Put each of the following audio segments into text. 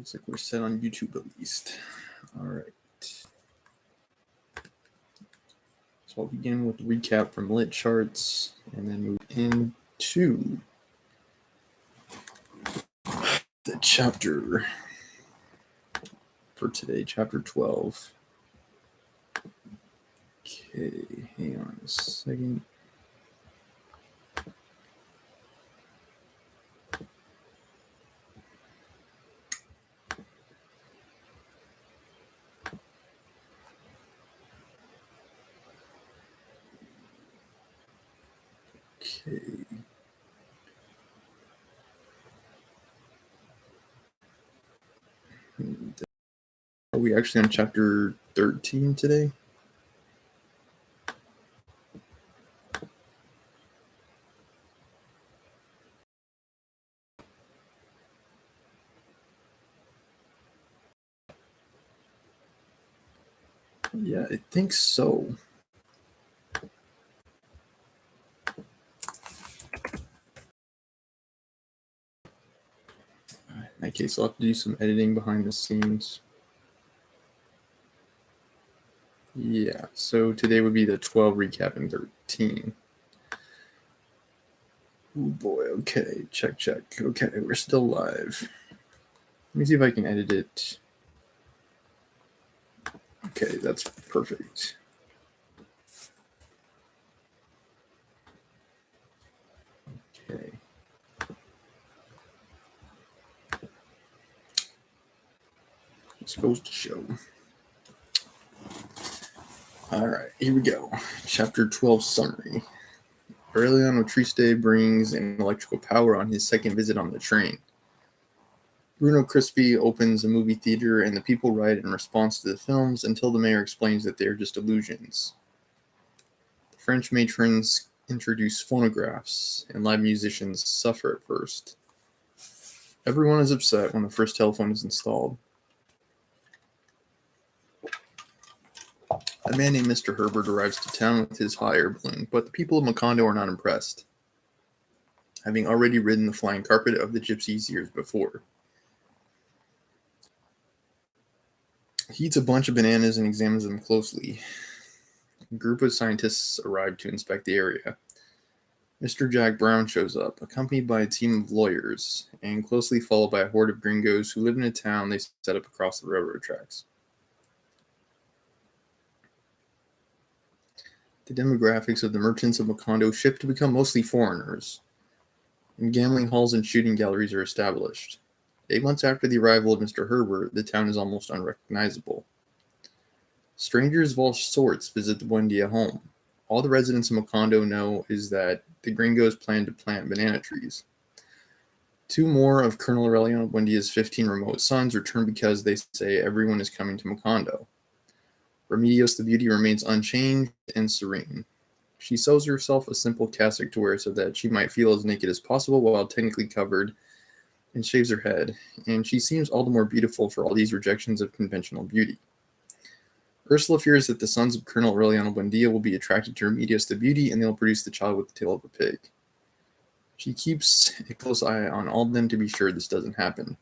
Looks like we're set on YouTube at least. All right. So I'll begin with a recap from lit charts and then move into the chapter for today, chapter 12. Okay, hang on a second. Okay. Are we actually on chapter 13 today? Yeah, I think so. In that case, I'll have to do some editing behind the scenes. Yeah, so today would be the 12 recap and 13. Oh boy, okay, check. Okay, we're still live. Let me see if I can edit it. Okay, that's perfect. Okay. This goes to show. All right, here we go. Chapter 12 summary. Aureliano Triste brings an electrical power on his second visit on the train. Bruno Crispy opens a movie theater and the people riot in response to the films until the mayor explains that they are just illusions. The French matrons introduce phonographs and live musicians suffer at first. Everyone is upset when the first telephone is installed. A man named Mr. Herbert arrives to town with his hot air balloon, but the people of Macondo are not impressed, having already ridden the flying carpet of the gypsies years before. He eats a bunch of bananas and examines them closely. A group of scientists arrive to inspect the area. Mr. Jack Brown shows up, accompanied by a team of lawyers, and closely followed by a horde of gringos who live in a town they set up across the railroad tracks. The demographics of the merchants of Macondo shift to become mostly foreigners, and gambling halls and shooting galleries are established. 8 months after the arrival of Mr. Herbert, the town is almost unrecognizable. Strangers of all sorts visit the Buendia home. All the residents of Macondo know is that the gringos plan to plant banana trees. 2 more of Colonel Aureliano Buendia's 15 remote sons return because they say everyone is coming to Macondo. Remedios the beauty remains unchanged and serene. She sews herself a simple cassock to wear so that she might feel as naked as possible while technically covered, and shaves her head, and she seems all the more beautiful for all these rejections of conventional beauty. Ursula fears that the sons of Colonel Aureliano Buendia will be attracted to Remedios the beauty, and they'll produce the child with the tail of a pig. She keeps a close eye on all of them to be sure this doesn't happen.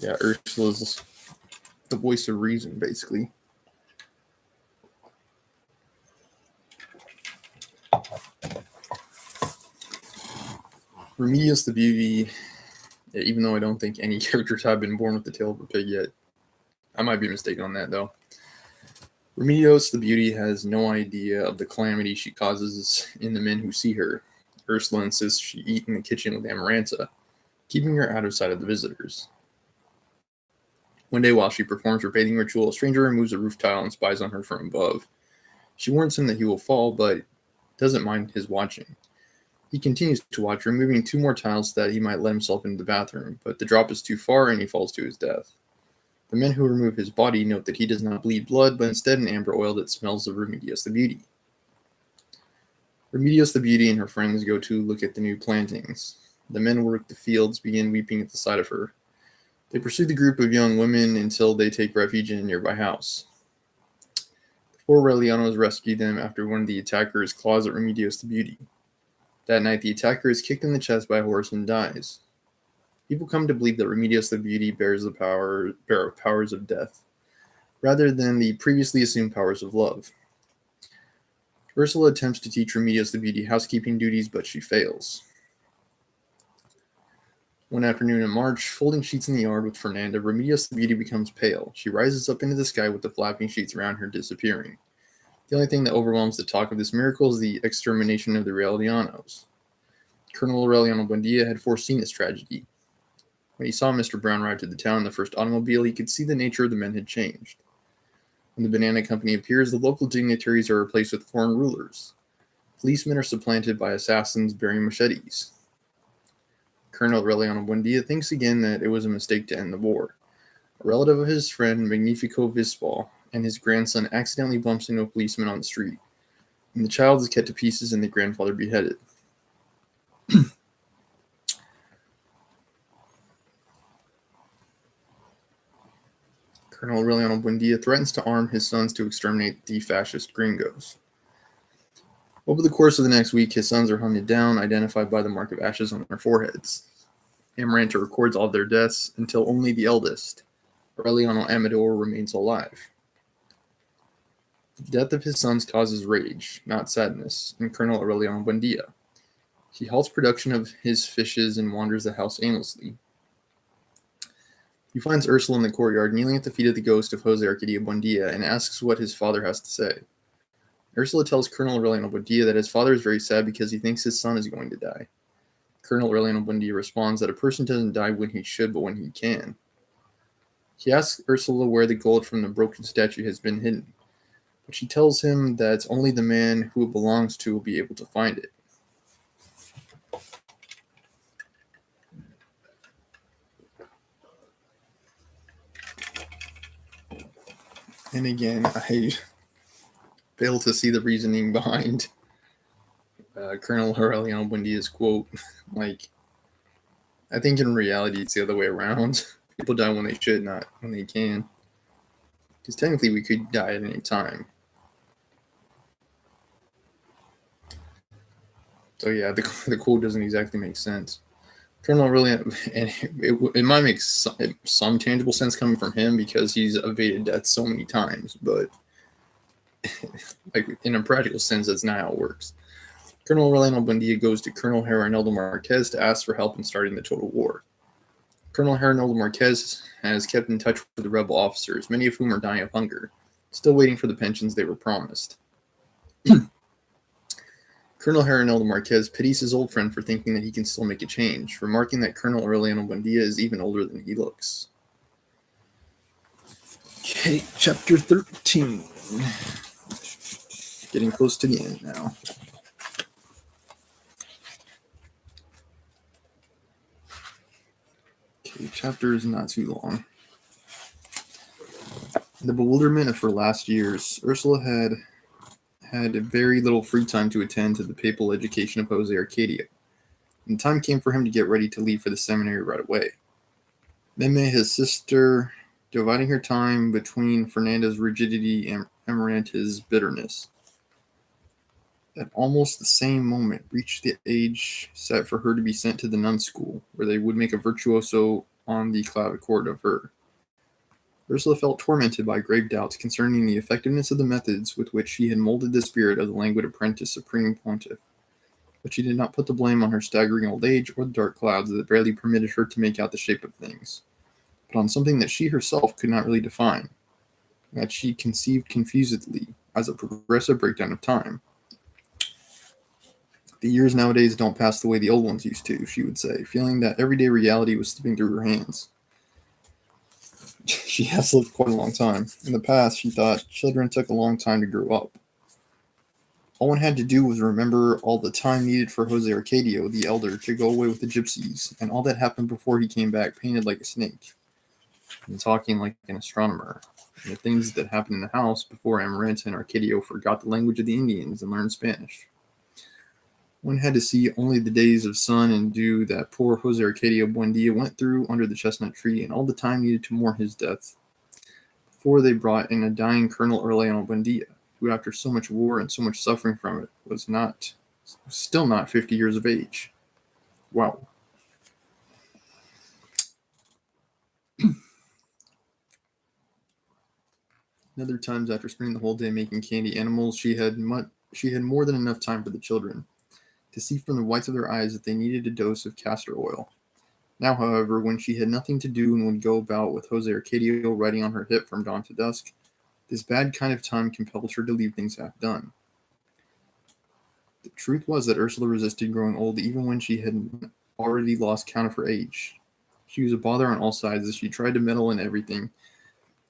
Yeah, Ursula's the voice of reason, basically. Remedios the beauty, even though I don't think any characters have been born with the tail of a pig yet. I might be mistaken on that, though. Remedios the beauty has no idea of the calamity she causes in the men who see her. Ursula insists she eat in the kitchen with Amaranta, keeping her out of sight of the visitors. One day, while she performs her bathing ritual, a stranger removes a roof tile and spies on her from above. She warns him that he will fall, but doesn't mind his watching. He continues to watch, removing 2 more tiles so that he might let himself into the bathroom, but the drop is too far and he falls to his death. The men who remove his body note that he does not bleed blood, but instead an amber oil that smells of Remedios the beauty. Remedios the beauty and her friends go to look at the new plantings. The men who work the fields begin weeping at the sight of her. They pursue the group of young women until they take refuge in a nearby house. The 4 Aurelianos rescue them after one of the attackers claws at Remedios the beauty. That night, the attacker is kicked in the chest by a horse and dies. People come to believe that Remedios the Beauty bears powers of death, rather than the previously assumed powers of love. Ursula attempts to teach Remedios the Beauty housekeeping duties, but she fails. One afternoon in March, folding sheets in the yard with Fernanda, Remedios the Beauty becomes pale. She rises up into the sky with the flapping sheets around her disappearing. The only thing that overwhelms the talk of this miracle is the extermination of the Aurelianos. Colonel Aureliano Buendia had foreseen this tragedy. When he saw Mr. Brown ride to the town in the first automobile, he could see the nature of the men had changed. When the Banana Company appears, the local dignitaries are replaced with foreign rulers. Policemen are supplanted by assassins bearing machetes. Colonel Aureliano Buendia thinks again that it was a mistake to end the war. A relative of his friend, Magnifico Vispal, and his grandson accidentally bumps into a policeman on the street, and the child is cut to pieces and the grandfather beheaded. Colonel Aureliano Buendia threatens to arm his sons to exterminate the fascist gringos. Over the course of the next week, his sons are hunted down, identified by the mark of ashes on their foreheads. Amaranta records all their deaths until only the eldest, Aureliano Amador, remains alive. The death of his sons causes rage, not sadness, in Colonel Aureliano Buendia. He halts production of his fishes and wanders the house aimlessly. He finds Ursula in the courtyard, kneeling at the feet of the ghost of Jose Arcadio Buendia, and asks what his father has to say. Ursula tells Colonel Aureliano Buendia that his father is very sad because he thinks his son is going to die. Colonel Aureliano Buendia responds that a person doesn't die when he should, but when he can. He asks Ursula where the gold from the broken statue has been hidden, but she tells him that only the man who it belongs to will be able to find it. And again, I fail to see the reasoning behind Colonel Aureliano Buendia's quote. I think in reality it's the other way around. People die when they should, not when they can. Because technically we could die at any time. So yeah, the quote doesn't exactly make sense. Colonel Aureliano, and it might make some tangible sense coming from him because he's evaded death so many times, but in a practical sense, that's not how it works. Colonel Aureliano Buendia goes to Colonel Herrinaldo Marquez to ask for help in starting the total war. Colonel Herrinaldo Marquez has kept in touch with the rebel officers, many of whom are dying of hunger, still waiting for the pensions they were promised. Colonel Herrinaldo Marquez pities his old friend for thinking that he can still make a change, remarking that Colonel Aureliano Buendia is even older than he looks. Okay, chapter 13. Getting close to the end now. Okay, chapter is not too long. In the bewilderment of her last years, Ursula had very little free time to attend to the papal education of Jose Arcadio, and the time came for him to get ready to leave for the seminary right away. Meme, his sister, dividing her time between Fernanda's rigidity and Amaranta's bitterness. At almost the same moment, reached the age set for her to be sent to the nun school, where they would make a virtuoso on the clavichord of her. Ursula felt tormented by grave doubts concerning the effectiveness of the methods with which she had molded the spirit of the languid apprentice supreme pontiff, but she did not put the blame on her staggering old age or the dark clouds that barely permitted her to make out the shape of things, but on something that she herself could not really define, that she conceived confusedly as a progressive breakdown of time. The years nowadays don't pass the way the old ones used to, she would say, feeling that everyday reality was slipping through her hands. She has lived quite a long time. In the past, she thought children took a long time to grow up. All one had to do was remember all the time needed for Jose Arcadio, the elder, to go away with the gypsies, and all that happened before he came back painted like a snake, and talking like an astronomer, and the things that happened in the house before Amaranta and Arcadio forgot the language of the Indians and learned Spanish. One had to see only the days of sun and dew that poor Jose Arcadio Buendia went through under the chestnut tree, and all the time needed to mourn his death, before they brought in a dying Colonel Aureliano Buendia, who after so much war and so much suffering from it was not Still not 50 years of age. Wow. In other times, after spending the whole day making candy animals, she had more than enough time for the children to see from the whites of their eyes that they needed a dose of castor oil. Now, however, when she had nothing to do and would go about with Jose Arcadio riding on her hip from dawn to dusk, this bad kind of time compelled her to leave things half done. The truth was that Ursula resisted growing old even when she had already lost count of her age. She was a bother on all sides as she tried to meddle in everything,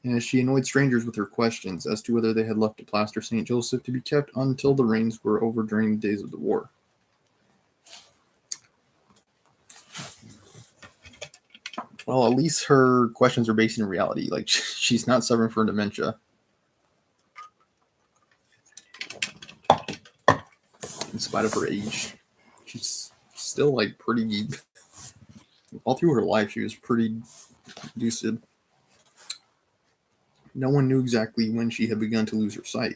and as she annoyed strangers with her questions as to whether they had left a plaster St. Joseph to be kept until the rains were over during the days of the war. Well, at least her questions are based in reality. Like, she's not suffering from dementia. In spite of her age, she's still, like, pretty... All through her life, she was pretty lucid. No one knew exactly when she had begun to lose her sight.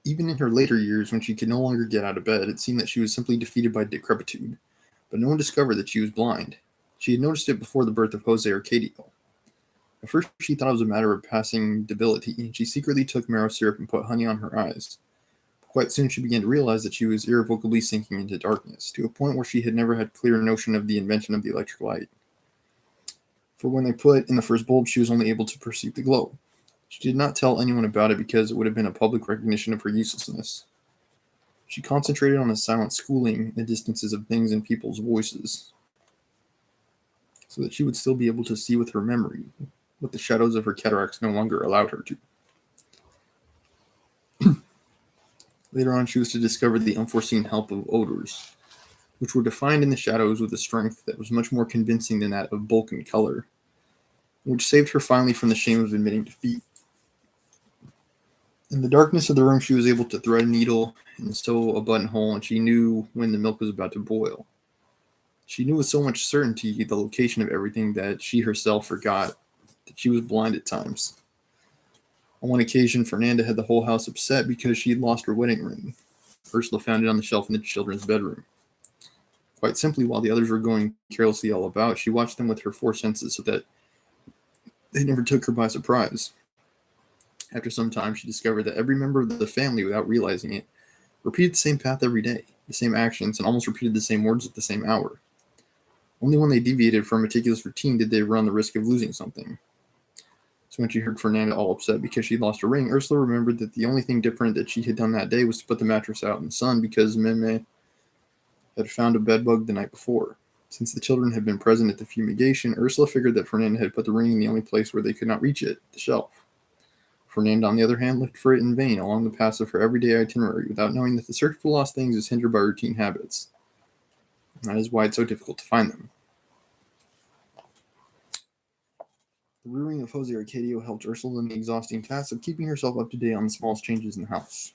Even in her later years, when she could no longer get out of bed, it seemed that she was simply defeated by decrepitude. But no one discovered that she was blind. She had noticed it before the birth of Jose Arcadio. At first, she thought it was a matter of passing debility, and she secretly took marrow syrup and put honey on her eyes. But quite soon, she began to realize that she was irrevocably sinking into darkness, to a point where she had never had clear notion of the invention of the electric light. For when they put in the first bulb, she was only able to perceive the glow. She did not tell anyone about it because it would have been a public recognition of her uselessness. She concentrated on a silent schooling in the distances of things and people's voices, so that she would still be able to see with her memory what the shadows of her cataracts no longer allowed her to. Later on, she was to discover the unforeseen help of odors, which were defined in the shadows with a strength that was much more convincing than that of bulk and color, which saved her finally from the shame of admitting defeat. In the darkness of the room, she was able to thread a needle and sew a buttonhole, and she knew when the milk was about to boil. She knew with so much certainty the location of everything that she herself forgot that she was blind at times. On one occasion, Fernanda had the whole house upset because she had lost her wedding ring. Ursula found it on the shelf in the children's bedroom. Quite simply, while the others were going carelessly all about, she watched them with her four senses so that they never took her by surprise. After some time, she discovered that every member of the family, without realizing it, repeated the same path every day, the same actions, and almost repeated the same words at the same hour. Only when they deviated from a meticulous routine did they run the risk of losing something. So when she heard Fernanda all upset because she'd lost her ring, Ursula remembered that the only thing different that she had done that day was to put the mattress out in the sun because Meme had found a bedbug the night before. Since the children had been present at the fumigation, Ursula figured that Fernanda had put the ring in the only place where they could not reach it, the shelf. Fernanda, on the other hand, looked for it in vain along the paths of her everyday itinerary without knowing that the search for lost things is hindered by routine habits. That is why it's so difficult to find them. The rearing of Jose Arcadio helped Ursula in the exhausting task of keeping herself up to date on the smallest changes in the house.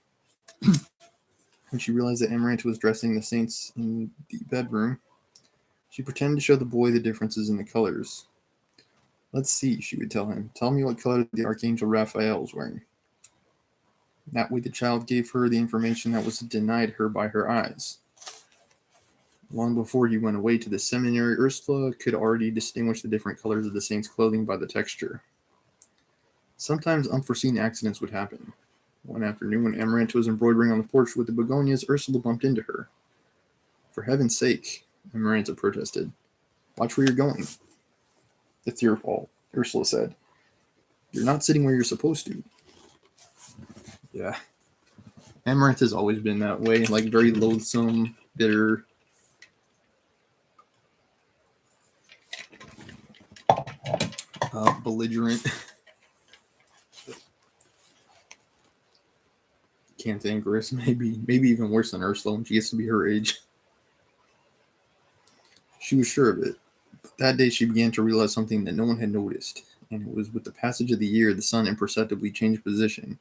When she realized that Amaranta was dressing the saints in the bedroom, she pretended to show the boy the differences in the colors. "Let's see," she would tell him. "Tell me what color the Archangel Raphael is wearing." That way the child gave her the information that was denied her by her eyes. Long before he went away to the seminary, Ursula could already distinguish the different colors of the saint's clothing by the texture. Sometimes unforeseen accidents would happen. One afternoon, when Amaranta was embroidering on the porch with the begonias, Ursula bumped into her. "For heaven's sake," Amaranta protested. "Watch where you're going." "It's your fault," Ursula said. "You're not sitting where you're supposed to." Yeah. Amaranta's always been that way, like very loathsome, bitter. Belligerent. Cantankerous, maybe even worse than Ursula when she gets to be her age. She was sure of it. But that day she began to realize something that no one had noticed, and it was with the passage of the year the sun imperceptibly changed position,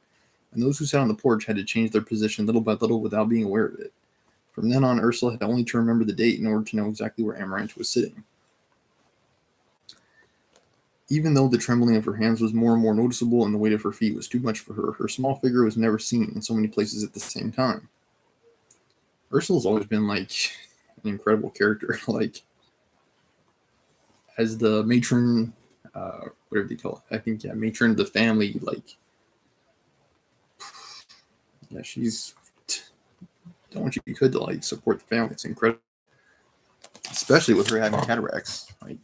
and those who sat on the porch had to change their position little by little without being aware of it. From then on, Ursula had only to remember the date in order to know exactly where Amaranta was sitting. Even though the trembling of her hands was more and more noticeable and the weight of her feet was too much for her, her small figure was never seen in so many places at the same time. Ursula's always been like an incredible character. Like as the matron, whatever they call it. I think matron of the family. Like she's done what she could to like support the family. It's incredible, especially with her having cataracts. Like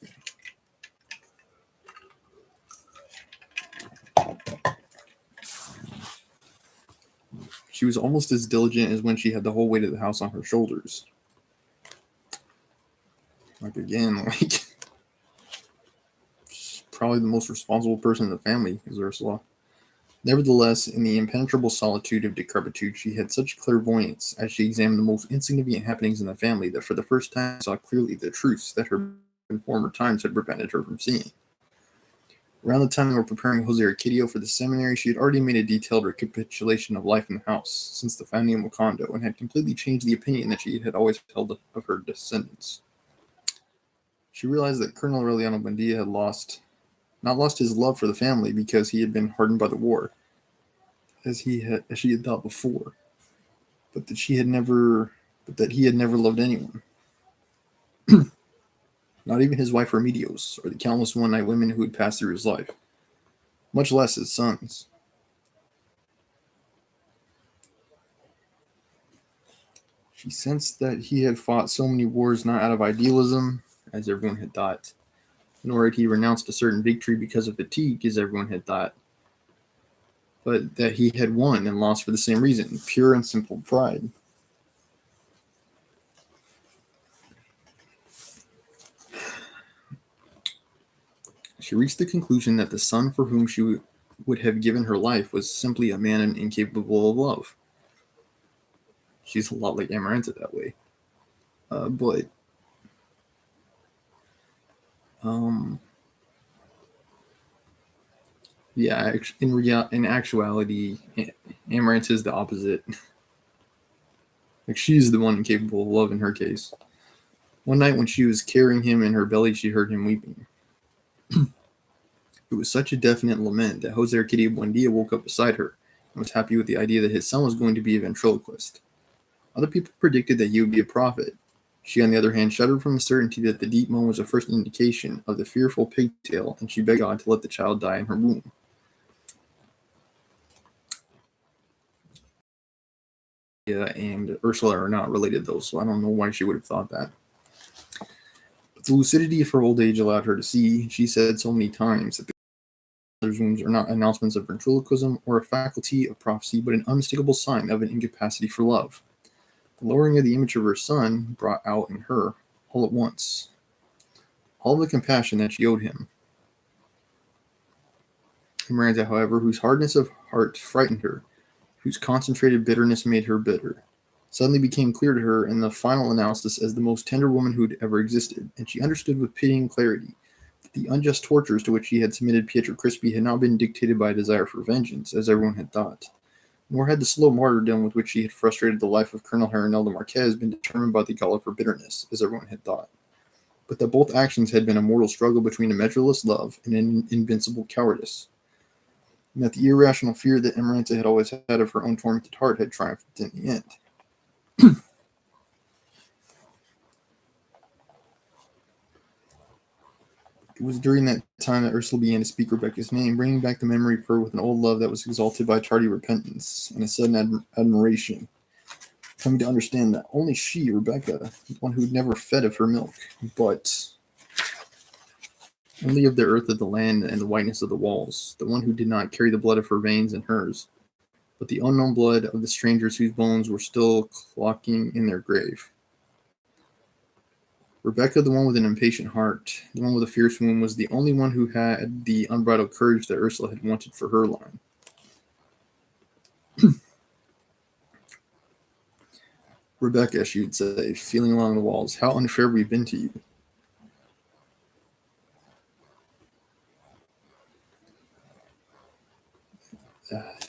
she was almost as diligent as when she had the whole weight of the house on her shoulders. Like again, like probably the most responsible person in the family is Ursula. Nevertheless, in the impenetrable solitude of decrepitude, she had such clairvoyance as she examined the most insignificant happenings in the family that for the first time saw clearly the truths that her in former times had prevented her from seeing. Around the time they were preparing Jose Arcadio for the seminary, she had already made a detailed recapitulation of life in the house since the founding of Wakando and had completely changed the opinion that she had always held of her descendants. She realized that Colonel Aureliano Buendia had not lost his love for the family because he had been hardened by the war, as she had thought before, but that he had never loved anyone, not even his wife Remedios or the countless one-night women who had passed through his life, much less his sons. She sensed that he had fought so many wars not out of idealism, as everyone had thought, nor had he renounced a certain victory because of fatigue, as everyone had thought, but that he had won and lost for the same reason, pure and simple pride. She reached the conclusion that the son for whom she would have given her life was simply a man incapable of love. She's a lot like Amaranta that way. But yeah, in actuality, Amaranta is the opposite. Like she's the one incapable of love in her case. One night when she was carrying him in her belly, she heard him weeping. It was such a definite lament that Jose Arcadio Buendia woke up beside her and was happy with the idea that his son was going to be a ventriloquist. Other people predicted that he would be a prophet. She, on the other hand, shuddered from the certainty that the deep moan was a first indication of the fearful pigtail, and she begged God to let the child die in her womb. Yeah, and Ursula are not related, though, so I don't know why she would have thought that. But the lucidity of her old age allowed her to see, she said so many times, that the mother's wounds are not announcements of ventriloquism or a faculty of prophecy, but an unmistakable sign of an incapacity for love. The lowering of the image of her son brought out in her, all at once, all the compassion that she owed him. Miranda, however, whose hardness of heart frightened her, whose concentrated bitterness made her bitter, suddenly became clear to her in the final analysis as the most tender woman who had ever existed, and she understood with pitying clarity that the unjust tortures to which she had submitted Pietro Crispi had not been dictated by a desire for vengeance, as everyone had thought, nor had the slow martyrdom with which she had frustrated the life of Colonel Herrineldo Marquez been determined by the gall of her bitterness, as everyone had thought, but that both actions had been a mortal struggle between a measureless love and an invincible cowardice, and that the irrational fear that Amaranta had always had of her own tormented heart had triumphed in the end. It was during that time that Ursula began to speak Rebecca's name, bringing back the memory of her with an old love that was exalted by tardy repentance and a sudden admiration, coming to understand that only she, Rebecca, the one who had never fed of her milk, but only of the earth of the land and the whiteness of the walls, the one who did not carry the blood of her veins in hers, but the unknown blood of the strangers whose bones were still clocking in their grave. Rebecca, the one with an impatient heart, the one with a fierce womb, was the only one who had the unbridled courage that Ursula had wanted for her line. Rebecca, she would say, feeling along the walls, how unfair we've been to you.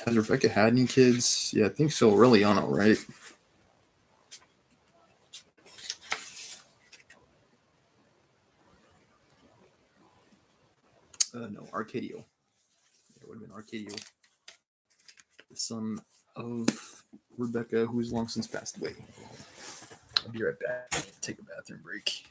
Has Rebecca had any kids? Yeah, I think so. Aureliano, right? No, Arcadio. It would have been Arcadio, the son of Rebecca, who has long since passed away. I'll be right back. Take a bathroom break.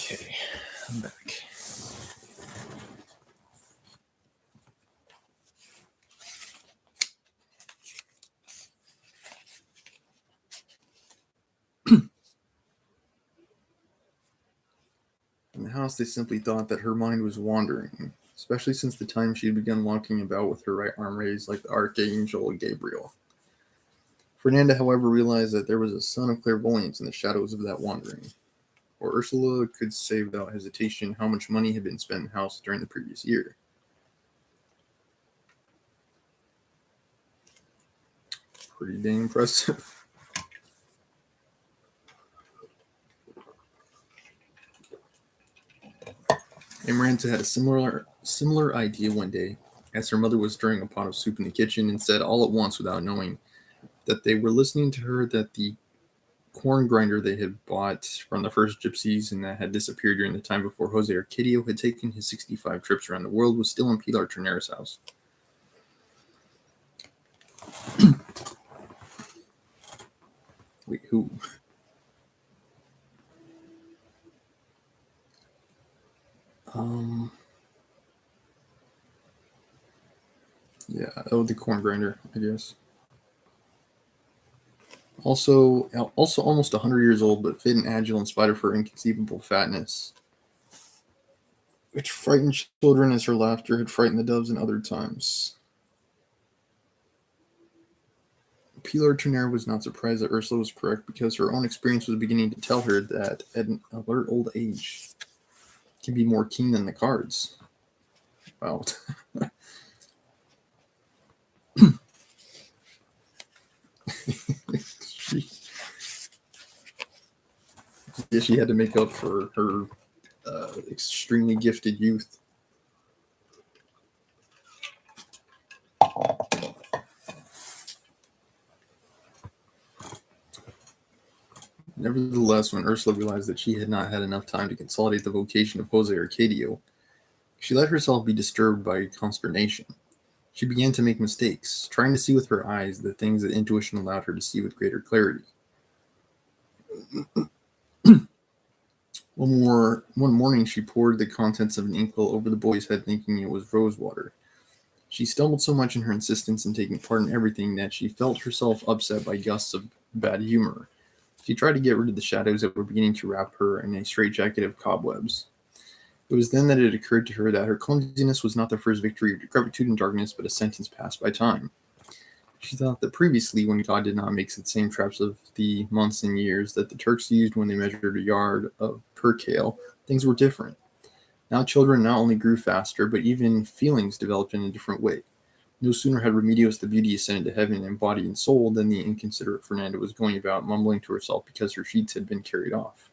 Okay, I'm back. In the house, they simply thought that her mind was wandering, especially since the time she had begun walking about with her right arm raised like the Archangel Gabriel. Fernanda, however, realized that there was a sun of clairvoyance in the shadows of that wandering, or Ursula could say without hesitation how much money had been spent in the house during the previous year. Pretty dang impressive. Amaranta had a similar idea one day, as her mother was stirring a pot of soup in the kitchen, and said all at once, without knowing that they were listening to her, that the corn grinder they had bought from the first gypsies and that had disappeared during the time before Jose Arcadio had taken his 65 trips around the world was still in Pilar Ternera's house. Wait, who? Yeah, the corn grinder, I guess. Also almost 100 years old, but fit and agile in spite of her inconceivable fatness, which frightened children as her laughter had frightened the doves in other times. Pilar Ternera was not surprised that Ursula was correct because her own experience was beginning to tell her that at an alert old age can be more keen than the cards. Wow. she had to make up for her extremely gifted youth. Nevertheless, when Ursula realized that she had not had enough time to consolidate the vocation of Jose Arcadio, she let herself be disturbed by consternation. She began to make mistakes, trying to see with her eyes the things that intuition allowed her to see with greater clarity. One morning, she poured the contents of an inkwell over the boy's head, thinking it was rose water. She stumbled so much in her insistence in taking part in everything that she felt herself upset by gusts of bad humor. She tried to get rid of the shadows that were beginning to wrap her in a straitjacket of cobwebs. It was then that it occurred to her that her clumsiness was not the first victory of decrepitude and darkness, but a sentence passed by time. She thought that previously, when God did not make the same traps of the months and years that the Turks used when they measured a yard of percale, things were different. Now children not only grew faster, but even feelings developed in a different way. No sooner had Remedios the Beauty ascended to heaven in body and soul than the inconsiderate Fernanda was going about mumbling to herself because her sheets had been carried off.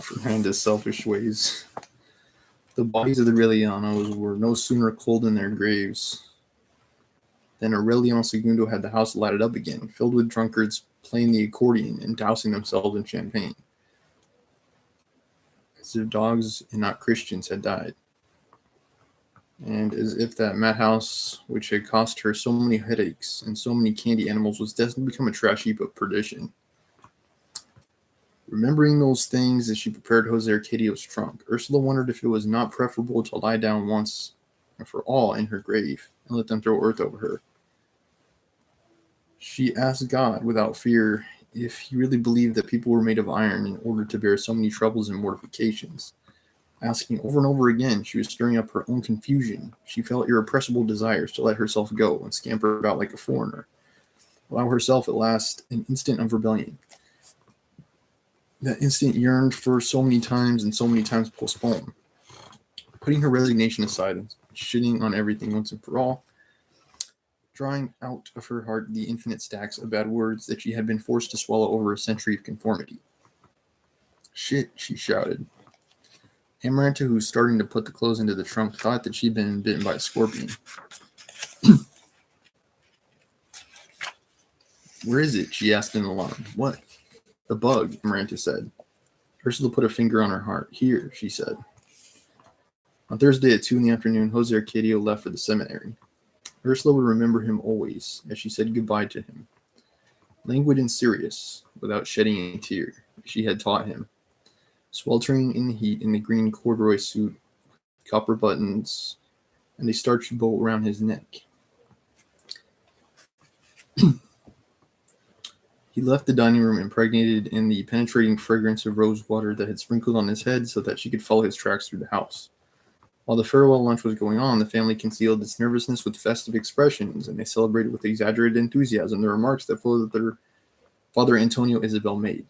Fernanda's selfish ways. The bodies of the Relianos were no sooner cold in their graves than Aureliano Segundo had the house lighted up again, filled with drunkards playing the accordion and dousing themselves in champagne, as if dogs and not Christians had died, and as if that madhouse, which had cost her so many headaches and so many candy animals, was destined to become a trash heap of perdition. Remembering those things as she prepared Jose Arcadio's trunk, Ursula wondered if it was not preferable to lie down once and for all in her grave and let them throw earth over her. She asked God without fear if he really believed that people were made of iron in order to bear so many troubles and mortifications. Asking over and over again, she was stirring up her own confusion. She felt irrepressible desires to let herself go and scamper about like a foreigner, allow herself at last an instant of rebellion. That instant yearned for so many times and so many times postponed. Putting her resignation aside and shitting on everything once and for all, drawing out of her heart the infinite stacks of bad words that she had been forced to swallow over a century of conformity. Shit, she shouted. Amaranta, who was starting to put the clothes into the trunk, thought that she'd been bitten by a scorpion. Where is it? She asked in alarm. What? The bug, Amaranta said. Ursula put a finger on her heart. Here, she said. On Thursday at 2 in the afternoon, Jose Arcadio left for the seminary. Ursula would remember him always, as she said goodbye to him. Languid and serious, without shedding a tear, she had taught him. Sweltering in the heat in the green corduroy suit, copper buttons, and a starchy bow around his neck. He left the dining room impregnated in the penetrating fragrance of rose water that had sprinkled on his head so that she could follow his tracks through the house. While the farewell lunch was going on, the family concealed its nervousness with festive expressions, and they celebrated with exaggerated enthusiasm the remarks that Father Antonio Isabel made.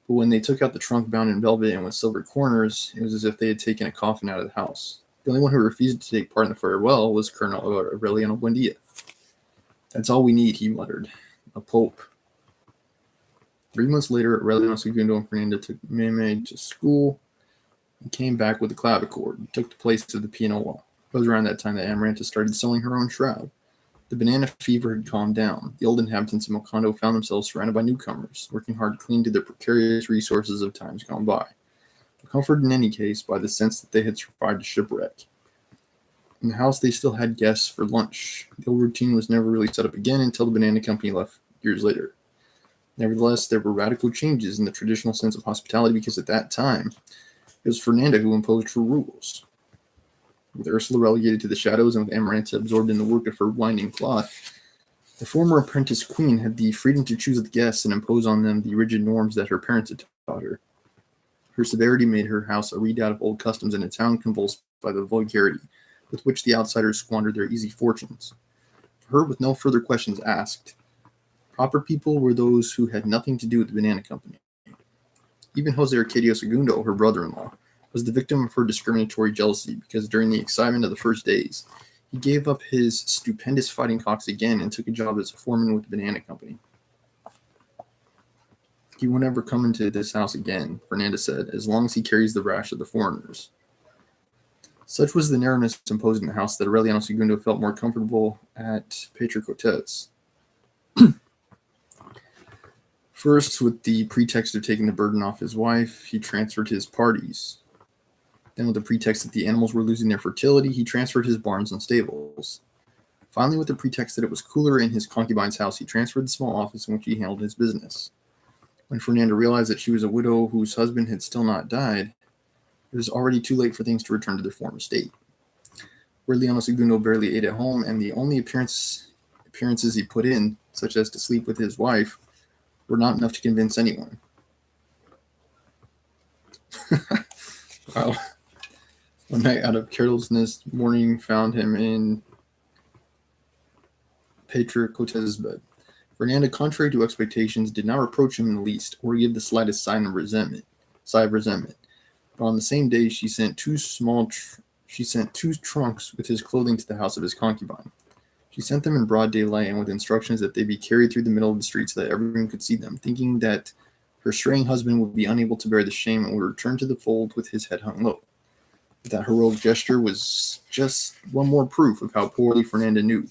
But when they took out the trunk bound in velvet and with silver corners, it was as if they had taken a coffin out of the house. The only one who refused to take part in the farewell was Colonel Aureliano Buendia. That's all we need, he muttered. A pope. 3 months later, Aureliano Segundo and Fernanda took Meme to school and came back with a clavichord and took the place of the pianola. It was around that time that Amaranta started sewing her own shroud. The banana fever had calmed down. The old inhabitants of Mocondo found themselves surrounded by newcomers, working hard to cling to their precarious resources of times gone by. But comforted in any case by the sense that they had survived a shipwreck. In the house, they still had guests for lunch. The old routine was never really set up again until the banana company left years later. Nevertheless, there were radical changes in the traditional sense of hospitality because at that time, it was Fernanda who imposed her rules. With Ursula relegated to the shadows and with Amaranta absorbed in the work of her winding cloth, the former apprentice queen had the freedom to choose the guests and impose on them the rigid norms that her parents had taught her. Her severity made her house a redoubt of old customs in a town convulsed by the vulgarity with which the outsiders squandered their easy fortunes. For her, with no further questions asked, proper people were those who had nothing to do with the banana company. Even Jose Arcadio Segundo, her brother-in-law, was the victim of her discriminatory jealousy because during the excitement of the first days, he gave up his stupendous fighting cocks again and took a job as a foreman with the banana company. He won't ever come into this house again, Fernanda said, as long as he carries the rash of the foreigners. Such was the narrowness imposed in the house that Aureliano Segundo felt more comfortable at Pedro Cortes. First, with the pretext of taking the burden off his wife, he transferred his parties. Then, with the pretext that the animals were losing their fertility, he transferred his barns and stables. Finally, with the pretext that it was cooler in his concubine's house, he transferred the small office in which he handled his business. When Fernanda realized that she was a widow whose husband had still not died, it was already too late for things to return to their former state. Aureliano Segundo barely ate at home, and the only appearances he put in, such as to sleep with his wife, were not enough to convince anyone. Wow. One night, out of carelessness, morning found him in Pedro Cortes's bed. Fernanda, contrary to expectations, did not reproach him in the least, or give the slightest sign of resentment. But on the same day, she sent two trunks with his clothing to the house of his concubine. She sent them in broad daylight and with instructions that they be carried through the middle of the street so that everyone could see them, thinking that her straying husband would be unable to bear the shame and would return to the fold with his head hung low. But that heroic gesture was just one more proof of how poorly Fernanda knew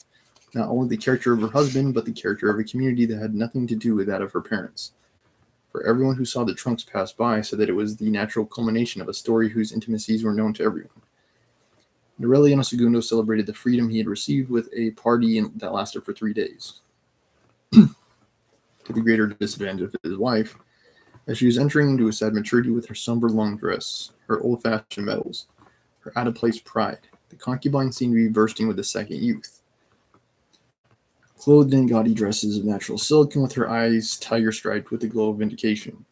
not only the character of her husband, but the character of a community that had nothing to do with that of her parents. For everyone who saw the trunks pass by said that it was the natural culmination of a story whose intimacies were known to everyone. Aureliano Segundo celebrated the freedom he had received with a party that lasted for 3 days. To the greater disadvantage of his wife, As she was entering into a sad maturity with her somber long dress, her old-fashioned medals, her out-of-place pride, the concubine seemed to be bursting with a second youth. Clothed in gaudy dresses of natural silk, and with her eyes tiger-striped with the glow of vindication,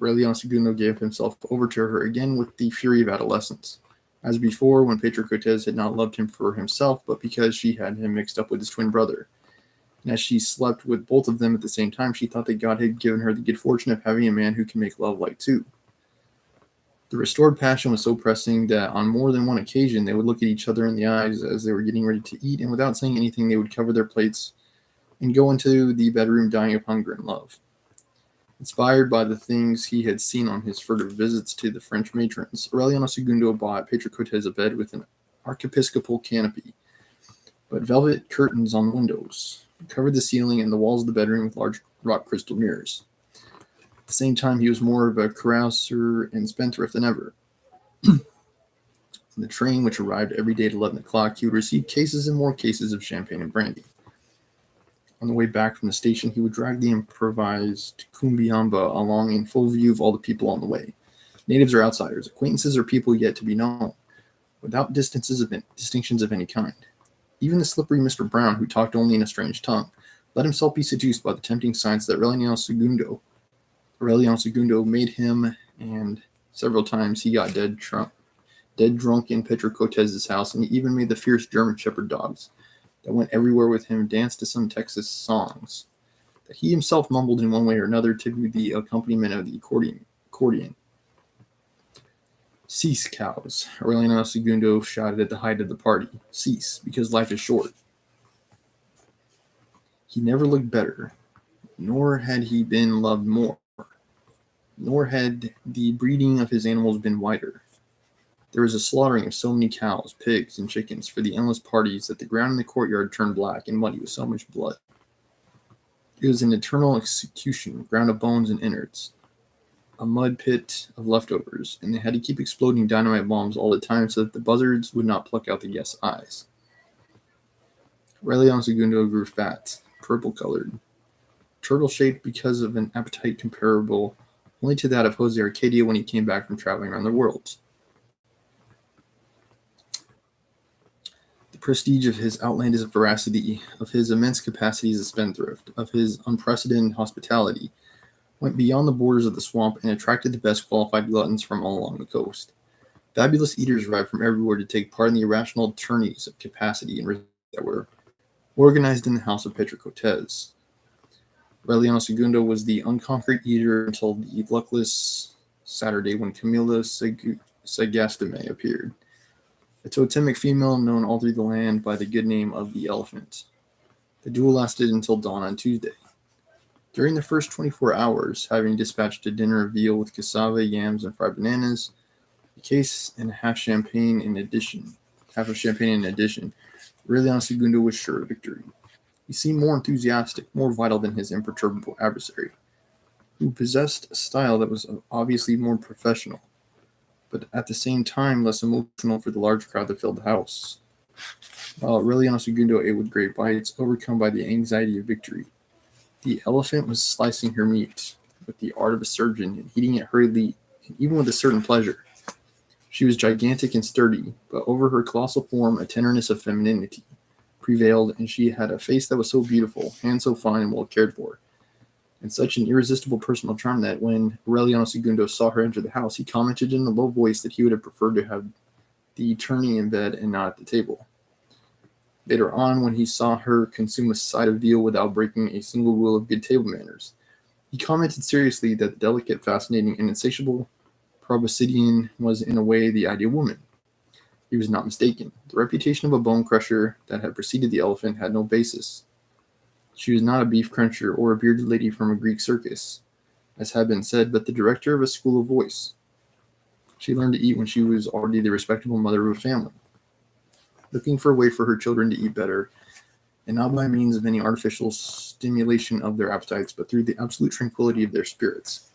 Aureliano Segundo gave himself over to her again with the fury of adolescence. As before, when Pedro Cortez had not loved him for himself, but because she had him mixed up with his twin brother. And as she slept with both of them at the same time, she thought that God had given her the good fortune of having a man who can make love like two. The restored passion was so pressing that on more than one occasion they would look at each other in the eyes as they were getting ready to eat, and without saying anything they would cover their plates and go into the bedroom dying of hunger and love. Inspired by the things he had seen on his furtive visits to the French matrons, Aureliano Segundo bought Pedro Cortez a bed with an archiepiscopal canopy, but velvet curtains on the windows, covered the ceiling and the walls of the bedroom with large rock crystal mirrors. At the same time, he was more of a carouser and spendthrift than ever. On the train, which arrived every day at 11 o'clock, he would receive cases and more cases of champagne and brandy. On the way back from the station, he would drag the improvised cumbiamba along in full view of all the people on the way. Natives or outsiders, acquaintances or people yet to be known, without distinctions of any kind. Even the slippery Mr. Brown, who talked only in a strange tongue, let himself be seduced by the tempting signs that Aureliano Segundo made him, and several times he got dead drunk in Pedro Cortez's house, and he even made the fierce German shepherd dogs that went everywhere with him dance to some Texas songs that he himself mumbled in one way or another to the accompaniment of the accordion. Cease, cows, Aureliano Segundo shouted at the height of the party. Cease, because life is short. He never looked better, nor had he been loved more, nor had the breeding of his animals been wider. There was a slaughtering of so many cows, pigs, and chickens for the endless parties that the ground in the courtyard turned black and muddy with so much blood. It was an eternal execution, ground of bones and innards, a mud pit of leftovers, and they had to keep exploding dynamite bombs all the time so that the buzzards would not pluck out the guests' eyes. Aureliano Segundo grew fat, purple-colored, turtle-shaped because of an appetite comparable only to that of Jose Arcadia when he came back from traveling around the world. The prestige of his outlandish veracity, of his immense capacity as a spendthrift, of his unprecedented hospitality, went beyond the borders of the swamp and attracted the best qualified gluttons from all along the coast. Fabulous eaters arrived from everywhere to take part in the irrational tourneys of capacity and risk that were organized in the house of Pedro Cortez. Aureliano Segundo was the unconquered eater until the luckless Saturday when Camila Sagastame appeared, a totemic female known all through the land by the good name of the Elephant. The duel lasted until dawn on Tuesday. During the first 24 hours, having dispatched a dinner of veal with cassava, yams, and fried bananas, a case and half of champagne in addition, Aureliano Segundo was sure of victory. He seemed more enthusiastic, more vital than his imperturbable adversary, who possessed a style that was obviously more professional, but at the same time less emotional for the large crowd that filled the house. While Aureliano Segundo ate with great bites, overcome by the anxiety of victory, the Elephant was slicing her meat with the art of a surgeon and eating it hurriedly and even with a certain pleasure. She was gigantic and sturdy, but over her colossal form a tenderness of femininity prevailed, and she had a face that was so beautiful, hands so fine and well cared for, and such an irresistible personal charm that when Aureliano Segundo saw her enter the house, he commented in a low voice that he would have preferred to have the tourney in bed and not at the table. Later on, when he saw her consume a side of veal without breaking a single rule of good table manners, he commented seriously that the delicate, fascinating, and insatiable proboscidean was in a way the ideal woman. He was not mistaken. The reputation of a bone crusher that had preceded the Elephant had no basis. She was not a beef cruncher or a bearded lady from a Greek circus, as had been said, but the director of a school of voice. She learned to eat when she was already the respectable mother of a family, looking for a way for her children to eat better, and not by means of any artificial stimulation of their appetites, but through the absolute tranquility of their spirits.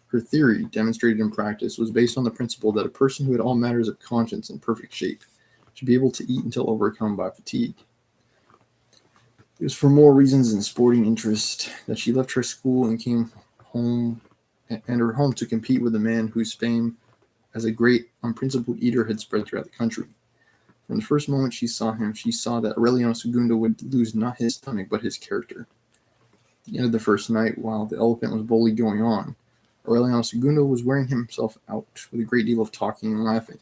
Her theory, demonstrated in practice, was based on the principle that a person who had all matters of conscience in perfect shape should be able to eat until overcome by fatigue. It was for more reasons than sporting interest that she left her school and came home and her home to compete with a man whose fame as a great, unprincipled eater had spread throughout the country. From the first moment she saw him, she saw that Aureliano Segundo would lose not his stomach, but his character. At the end of the first night, while the elephant was boldly going on, Aureliano Segundo was wearing himself out with a great deal of talking and laughing.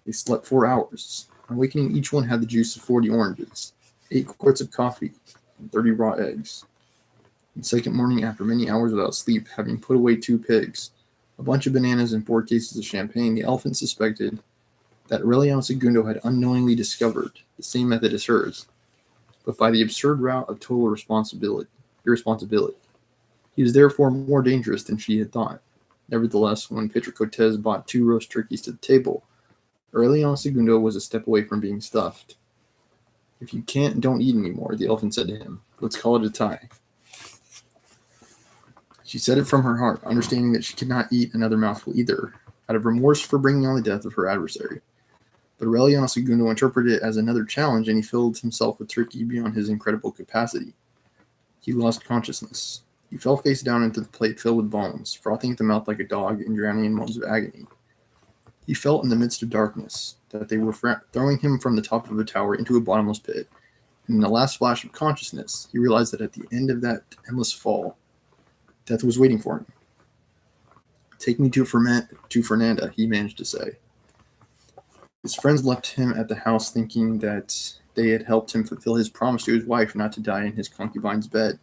They slept 4 hours. On awakening, each one had the juice of 40 oranges, 8 quarts of coffee, and 30 raw eggs. The second morning, after many hours without sleep, having put away 2 pigs, a bunch of bananas, and 4 cases of champagne, the elephant suspected that Aureliano Segundo had unknowingly discovered the same method as hers, but by the absurd route of total irresponsibility. He was therefore more dangerous than she had thought. Nevertheless, when Pedro Cortez brought 2 roast turkeys to the table, Aureliano Segundo was a step away from being stuffed. "If you can't, don't eat anymore," the elephant said to him. "Let's call it a tie." She said it from her heart, understanding that she could not eat another mouthful either, out of remorse for bringing on the death of her adversary. But Aureliano Segundo interpreted it as another challenge, and he filled himself with turkey beyond his incredible capacity. He lost consciousness. He fell face down into the plate filled with bones, frothing at the mouth like a dog and drowning in moans of agony. He felt in the midst of darkness that they were throwing him from the top of a tower into a bottomless pit. And in the last flash of consciousness, he realized that at the end of that endless fall, death was waiting for him. "Take me to Fernanda," he managed to say. His friends left him at the house thinking that they had helped him fulfill his promise to his wife not to die in his concubine's bed.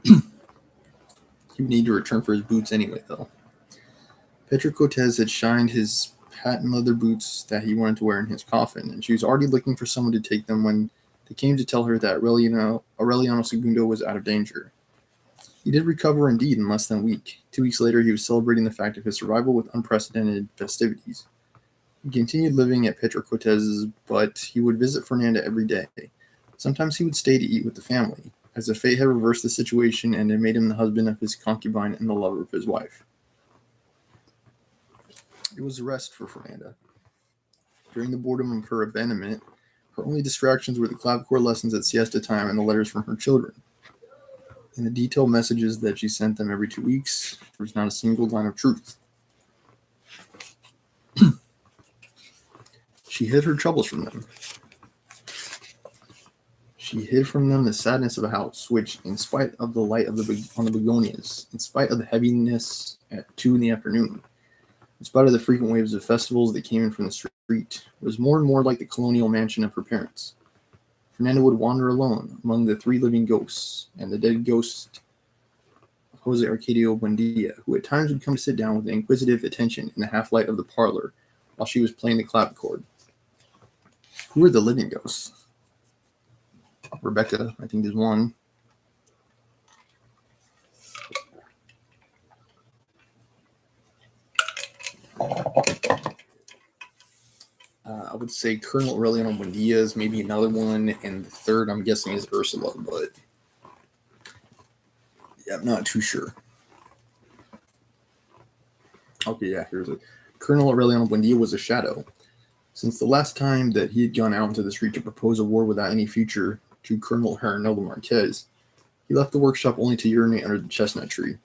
He would need to return for his boots anyway, though. Pedro Cortez had shined his patent leather boots that he wanted to wear in his coffin, and she was already looking for someone to take them when they came to tell her that Aureliano Segundo was out of danger. He did recover indeed in less than a week. 2 weeks later, he was celebrating the fact of his survival with unprecedented festivities. He continued living at Pedro Cortez's, but he would visit Fernanda every day. Sometimes he would stay to eat with the family, as if fate had reversed the situation and had made him the husband of his concubine and the lover of his wife. It was a rest for Fernanda. During the boredom of her abandonment, her only distractions were the clavichord lessons at siesta time and the letters from her children. In the detailed messages that she sent them every 2 weeks, there was not a single line of truth. She hid her troubles from them. She hid from them the sadness of a house, which, in spite of the light on the begonias, in spite of the heaviness at 2 in the afternoon, in spite of the frequent waves of festivals that came in from the street, was more and more like the colonial mansion of her parents. Fernanda would wander alone among the 3 living ghosts and the dead ghost of Jose Arcadio Buendia, who at times would come to sit down with inquisitive attention in the half-light of the parlor while she was playing the clavichord. Who are the living ghosts? Rebecca, I think, is one. I would say Colonel Aureliano Buendia is maybe another one, and the third, I'm guessing, is Ursula, but yeah, I'm not too sure. Okay, yeah, here's it. Colonel Aureliano Buendia was a shadow. Since the last time that he had gone out into the street to propose a war without any future to Colonel Hernando Marquez, he left the workshop only to urinate under the chestnut tree.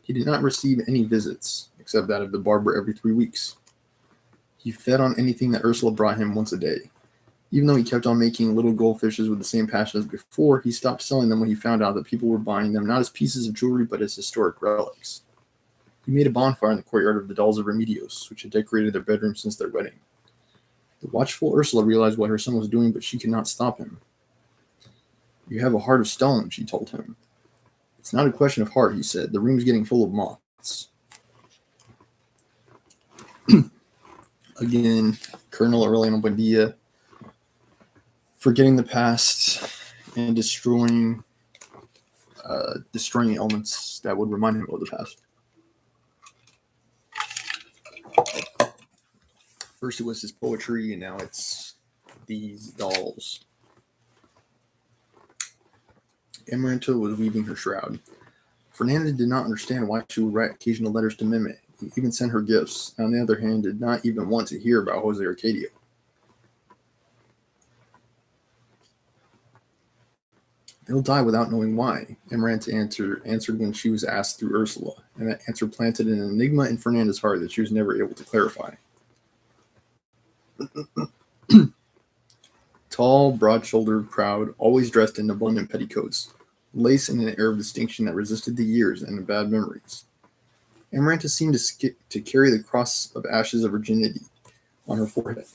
He did not receive any visits, except that of the barber every 3 weeks. He fed on anything that Ursula brought him once a day. Even though he kept on making little goldfishes with the same passion as before, he stopped selling them when he found out that people were buying them not as pieces of jewelry, but as historic relics. He made a bonfire in the courtyard of the dolls of Remedios, which had decorated their bedroom since their wedding. The watchful Ursula realized what her son was doing, but she could not stop him. "You have a heart of stone," she told him. "It's not a question of heart," he said. "The room's getting full of moths." Again, Colonel Aureliano Buendia, forgetting the past and destroying elements that would remind him of the past. First it was his poetry, and now it's these dolls. Amaranta was weaving her shroud. Fernanda did not understand why she would write occasional letters to Meme, and even send her gifts, and on the other hand, did not even want to hear about Jose Arcadio. They'll die without knowing why, Amaranta answered when she was asked through Ursula, and that answer planted an enigma in Fernanda's heart that she was never able to clarify. Tall, broad-shouldered, proud, always dressed in abundant petticoats, lace and an air of distinction that resisted the years and the bad memories. Amaranta seemed to carry the cross of ashes of virginity on her forehead.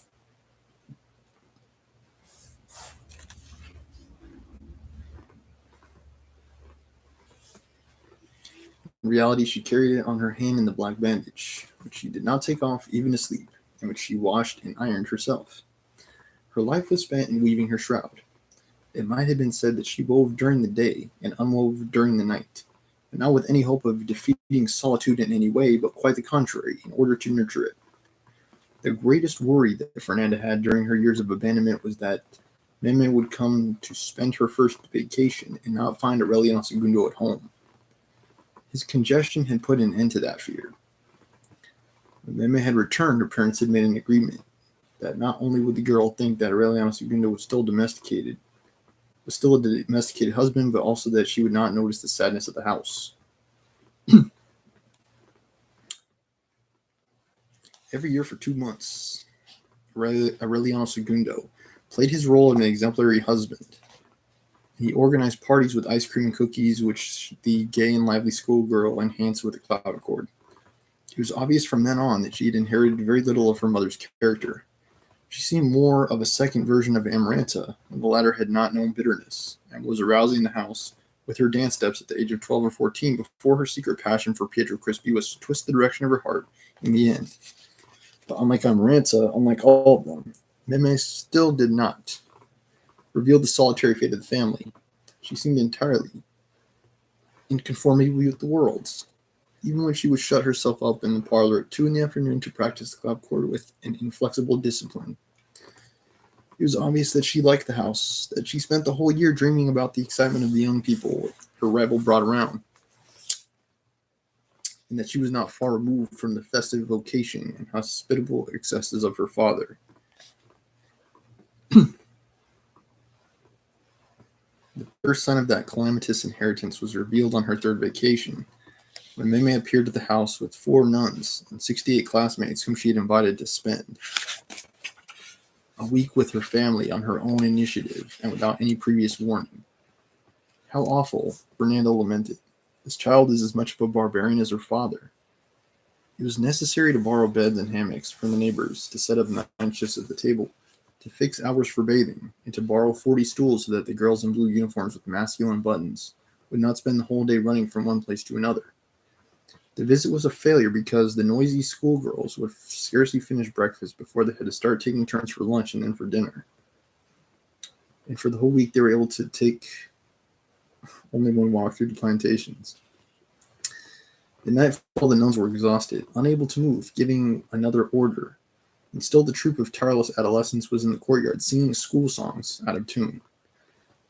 In reality, she carried it on her hand in the black bandage, which she did not take off even to sleep, and which she washed and ironed herself. Her life was spent in weaving her shroud. It might have been said that she wove during the day and unwove during the night, and not with any hope of defeating solitude in any way, but quite the contrary, in order to nurture it. The greatest worry that Fernanda had during her years of abandonment was that Meme would come to spend her first vacation and not find Aureliano Segundo at home. His congestion had put an end to that fear. When Meme had returned, her parents had made an agreement that not only would the girl think that Aureliano Segundo was still a domesticated husband, but also that she would not notice the sadness of the house. Every year for 2 months, Aureliano Segundo played his role of an exemplary husband. He organized parties with ice cream and cookies, which the gay and lively schoolgirl enhanced with a clavichord. It was obvious from then on that she had inherited very little of her mother's character. She seemed more of a second version of Amaranta, and the latter had not known bitterness, and was arousing the house with her dance steps at the age of 12 or 14 before her secret passion for Pietro Crispi was to twist the direction of her heart in the end. But unlike Amaranta, unlike all of them, Meme still did not reveal the solitary fate of the family. She seemed entirely in conformity with the world's, even when she would shut herself up in the parlor at 2 in the afternoon to practice the clavichord with an inflexible discipline. It was obvious that she liked the house, that she spent the whole year dreaming about the excitement of the young people her rival brought around, and that she was not far removed from the festive vocation and hospitable excesses of her father. The first sign of that calamitous inheritance was revealed on her third vacation, when Meme appeared at the house with 4 nuns and 68 classmates whom she had invited to spend a week with her family on her own initiative and without any previous warning. How awful, Fernanda lamented. This child is as much of a barbarian as her father. It was necessary to borrow beds and hammocks from the neighbors, to set up 9 shifts at the table, to fix hours for bathing, and to borrow 40 stools so that the girls in blue uniforms with masculine buttons would not spend the whole day running from one place to another. The visit was a failure because the noisy schoolgirls would scarcely finish breakfast before they had to start taking turns for lunch and then for dinner. And for the whole week, they were able to take only one walk through the plantations. At nightfall, the nuns were exhausted, unable to move, giving another order. And still the troop of tireless adolescents was in the courtyard, singing school songs out of tune.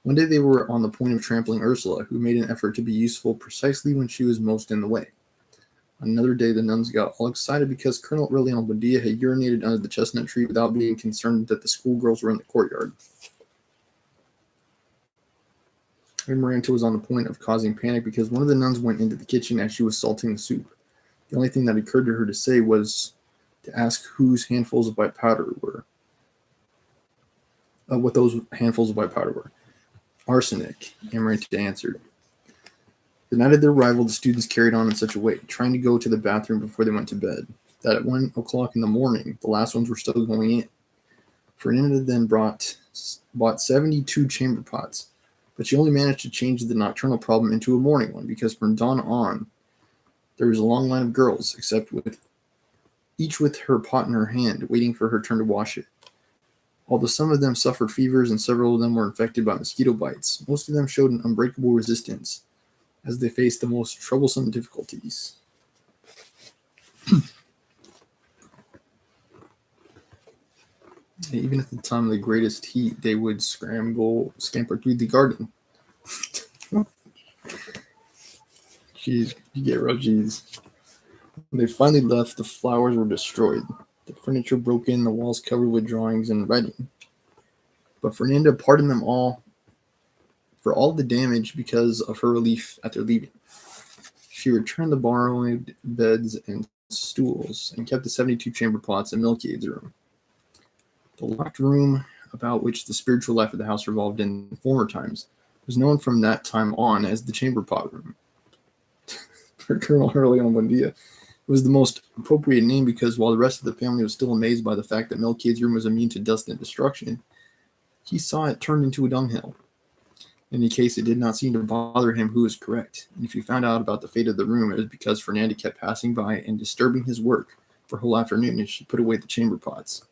One day they were on the point of trampling Ursula, who made an effort to be useful precisely when she was most in the way. On another day, the nuns got all excited because Colonel Aureliano Bonilla had urinated under the chestnut tree without being concerned that the schoolgirls were in the courtyard. Amaranta was on the point of causing panic because one of the nuns went into the kitchen as she was salting the soup. The only thing that occurred to her to say was to ask whose handfuls of white powder were. What those handfuls of white powder were. Arsenic, Amaranta answered. The night of their arrival, the students carried on in such a way, trying to go to the bathroom before they went to bed, that at 1 o'clock in the morning, the last ones were still going in. Fernanda then bought 72 chamber pots, but she only managed to change the nocturnal problem into a morning one, because from dawn on, there was a long line of girls, each with her pot in her hand, waiting for her turn to wash it. Although some of them suffered fevers and several of them were infected by mosquito bites, most of them showed an unbreakable resistance as they faced the most troublesome difficulties. Even at the time of the greatest heat, they would scamper through the garden. Jeez, you get real G's. When they finally left, the flowers were destroyed, the furniture broken, the walls covered with drawings and writing. But Fernanda pardoned them all for all the damage because of her relief at their leaving. She returned the borrowed beds and stools and kept the 72 chamber pots in Milkade's room. The locked room about which the spiritual life of the house revolved in former times was known from that time on as the chamber pot room. For Colonel Herleon Buendia, it was the most appropriate name because while the rest of the family was still amazed by the fact that Milkade's room was immune to dust and destruction, he saw it turned into a dunghill. In any case, it did not seem to bother him who was correct, and if he found out about the fate of the room, it was because Fernanda kept passing by and disturbing his work for a whole afternoon as she put away the chamber pots.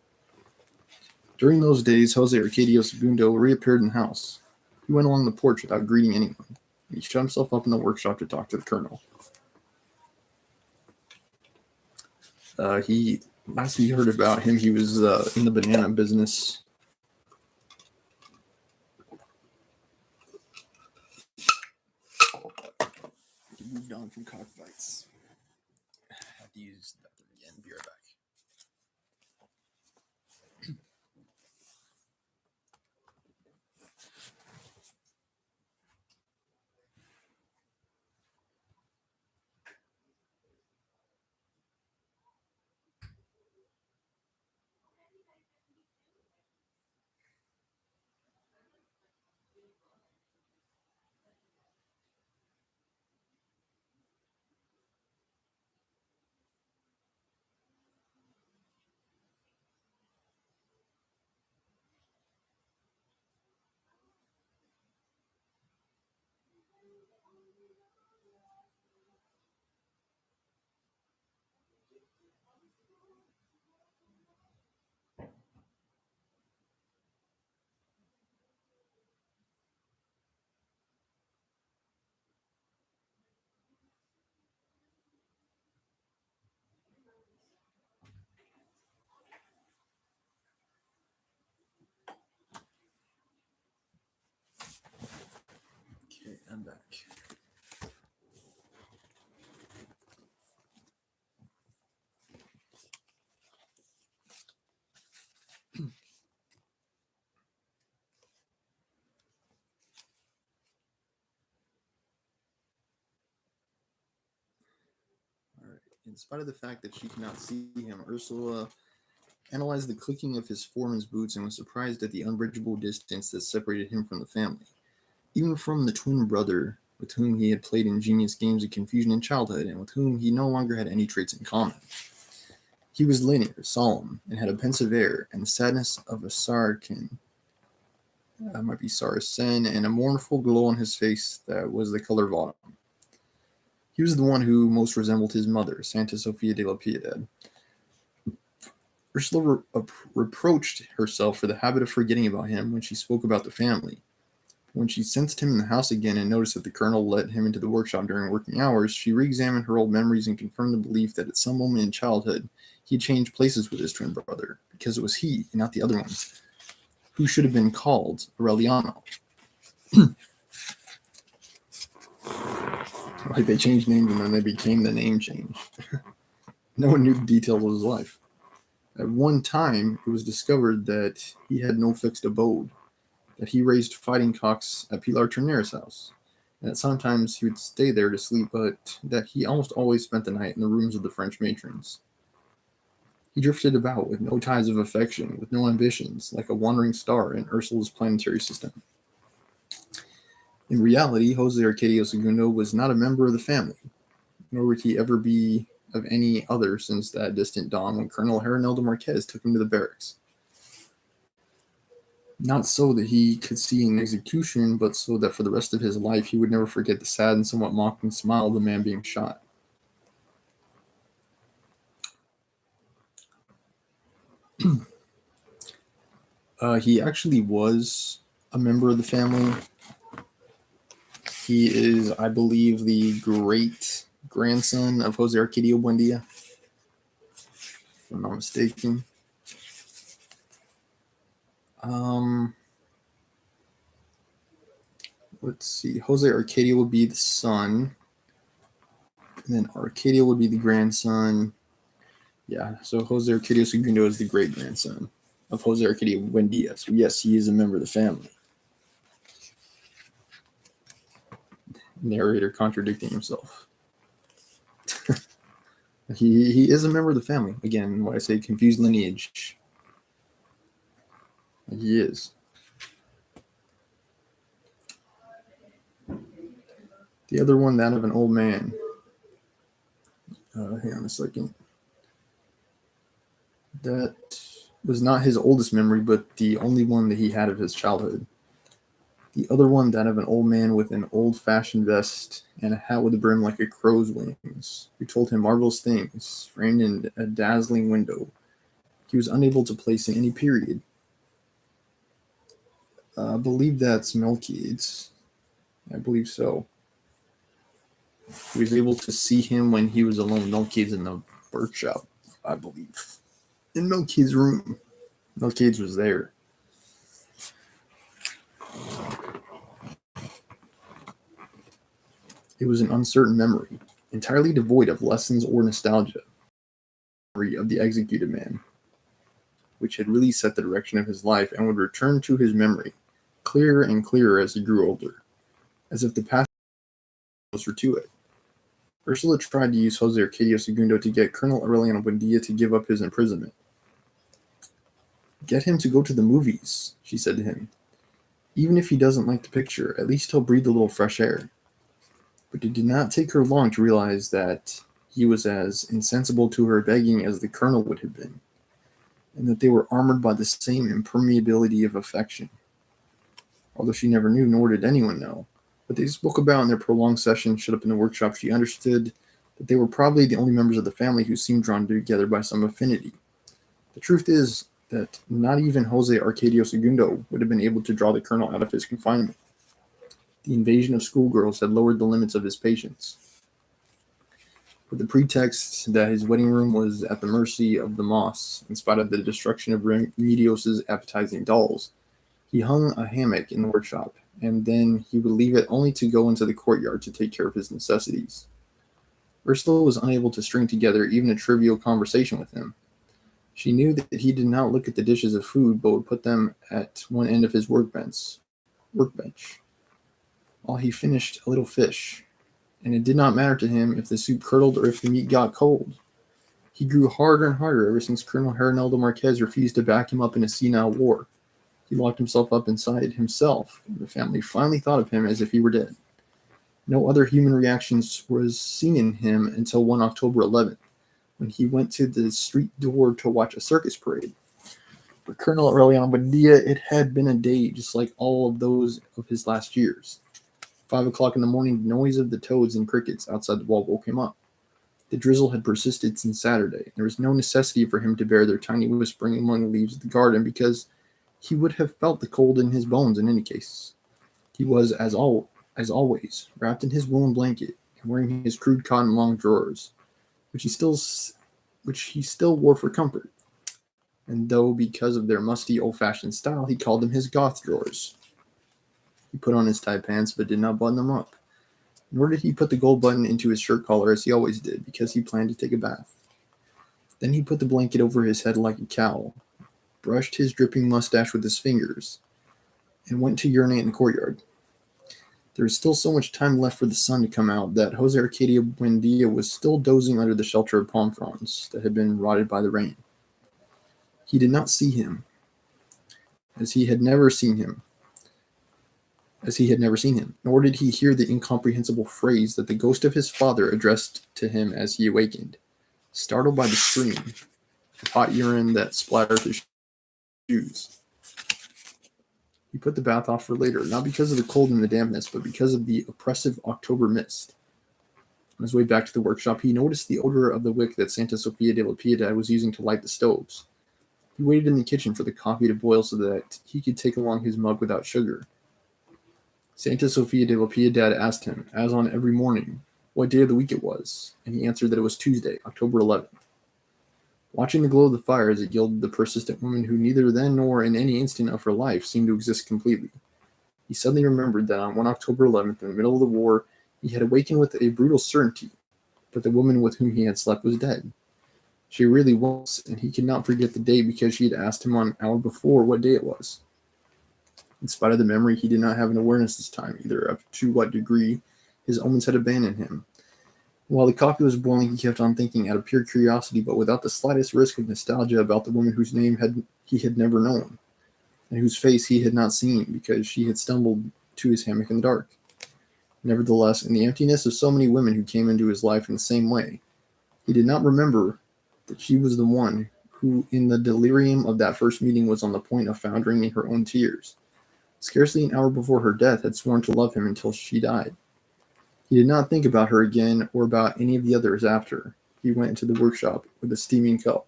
During those days, Jose Arcadio Segundo reappeared in the house. He went along the porch without greeting anyone, and he shut himself up in the workshop to talk to the colonel. Last we heard about him, he was in the banana business. He moved on from cockfights. I have to use that again. Be right back. Okay, I'm back. Alright. In spite of the fact that she could not see him, Ursula analyzed the clicking of his foreman's boots and was surprised at the unbridgeable distance that separated him from the family, even from the twin brother with whom he had played ingenious games of confusion in childhood and with whom he no longer had any traits in common. He was linear, solemn, and had a pensive air, and the sadness of a Saracen, might be Saracen, and a mournful glow on his face that was the color of autumn. He was the one who most resembled his mother, Santa Sofia de la Piedad. Ursula reproached herself for the habit of forgetting about him when she spoke about the family. When she sensed him in the house again and noticed that the colonel let him into the workshop during working hours, she re-examined her old memories and confirmed the belief that at some moment in childhood he had changed places with his twin brother, because it was he, and not the other one, who should have been called Aureliano. Like they changed names and then they became the name change. No one knew the details of his life. At one time, it was discovered that he had no fixed abode, that he raised fighting cocks at Pilar Turner's house, and that sometimes he would stay there to sleep, but that he almost always spent the night in the rooms of the French matrons. He drifted about with no ties of affection, with no ambitions, like a wandering star in Ursula's planetary system. In reality, Jose Arcadio Segundo was not a member of the family, nor would he ever be of any other since that distant dawn when Colonel Herrineldo Marquez took him to the barracks. Not so that he could see an execution, but so that for the rest of his life he would never forget the sad and somewhat mocking smile of the man being shot. He actually was a member of the family. He is, I believe, the great grandson of Jose Arcadio Buendia, if I'm not mistaken. Let's see. Jose Arcadio would be the son, and then Arcadio would be the grandson. Yeah, so Jose Arcadio Segundo is the great grandson of Jose Arcadio Buendia. So yes, he is a member of the family. Narrator contradicting himself. He is a member of the family. Again, when I say confused lineage, he is. The other one, that of an old man. Hang on a second. That was not his oldest memory, but the only one that he had of his childhood. The other one, that of an old man with an old-fashioned vest and a hat with a brim like a crow's wings, who told him marvelous things, framed in a dazzling window. He was unable to place in any period. I believe that's Melchiades. I believe so. He was able to see him when he was alone with Melchiades in the workshop, I believe. In Melchiades' room. Melchiades was there. It was an uncertain memory, entirely devoid of lessons or nostalgia. Memory of the executed man, which had really set the direction of his life and would return to his memory, clearer and clearer as he grew older, as if the past was closer to it. Ursula tried to use Jose Arcadio Segundo to get Colonel Aureliano Buendia to give up his imprisonment. Get him to go to the movies, she said to him. Even if he doesn't like the picture, at least he'll breathe a little fresh air. But it did not take her long to realize that he was as insensible to her begging as the colonel would have been, and that they were armored by the same impermeability of affection. Although she never knew, nor did anyone know, what they spoke about in their prolonged session shut up in the workshop, she understood that they were probably the only members of the family who seemed drawn together by some affinity. The truth is that not even Jose Arcadio Segundo would have been able to draw the colonel out of his confinement. The invasion of schoolgirls had lowered the limits of his patience. With the pretext that his wedding room was at the mercy of the moss, in spite of the destruction of Remedios' appetizing dolls, he hung a hammock in the workshop, and then he would leave it only to go into the courtyard to take care of his necessities. Ursula was unable to string together even a trivial conversation with him. She knew that he did not look at the dishes of food, but would put them at one end of his workbench, while he finished a little fish, and it did not matter to him if the soup curdled or if the meat got cold. He grew harder and harder ever since Colonel Hernaldo Marquez refused to back him up in a senile war. He locked himself up inside himself, and the family finally thought of him as if he were dead. No other human reactions was seen in him until one October 11th, when he went to the street door to watch a circus parade. For Colonel Aureliano Buendia, it had been a day just like all of those of his last years. 5 o'clock in the morning, the noise of the toads and crickets outside the wall woke him up. The drizzle had persisted since Saturday. There was no necessity for him to bear their tiny whispering among the leaves of the garden, because he would have felt the cold in his bones in any case. He was, as always, wrapped in his woolen blanket and wearing his crude cotton long drawers, which he still wore for comfort. And though because of their musty, old-fashioned style, he called them his goth drawers. He put on his tie pants, but did not button them up. Nor did he put the gold button into his shirt collar as he always did, because he planned to take a bath. Then he put the blanket over his head like a cowl, brushed his dripping mustache with his fingers, and went to urinate in the courtyard. There was still so much time left for the sun to come out that Jose Arcadio Buendia was still dozing under the shelter of palm fronds that had been rotted by the rain. He did not see him, as he had never seen him, nor did he hear the incomprehensible phrase that the ghost of his father addressed to him as he awakened, startled by the stream of hot urine that splattered his shoes. He put the bath off for later, not because of the cold and the dampness, but because of the oppressive October mist. On his way back to the workshop, he noticed the odor of the wick that Santa Sofia de la Piedad was using to light the stoves. He waited in the kitchen for the coffee to boil so that he could take along his mug without sugar. Santa Sofia de la Piedad asked him, as on every morning, what day of the week it was, and he answered that it was Tuesday, October 11th. Watching the glow of the fire as it gilded the persistent woman who neither then nor in any instant of her life seemed to exist completely, he suddenly remembered that on one October 11th, in the middle of the war, he had awakened with a brutal certainty that the woman with whom he had slept was dead. She really was, and he could not forget the day because she had asked him an hour before what day it was. In spite of the memory, he did not have an awareness this time, either of to what degree His omens had abandoned him. While the coffee was boiling, he kept on thinking out of pure curiosity, but without the slightest risk of nostalgia, about the woman whose name he had never known, and whose face he had not seen because she had stumbled to his hammock in the dark. Nevertheless, in the emptiness of so many women who came into his life in the same way, he did not remember that she was the one who, in the delirium of that first meeting, was on the point of foundering in her own tears. Scarcely an hour before her death, had sworn to love him until she died. He did not think about her again or about any of the others after. He went into the workshop with a steaming cup.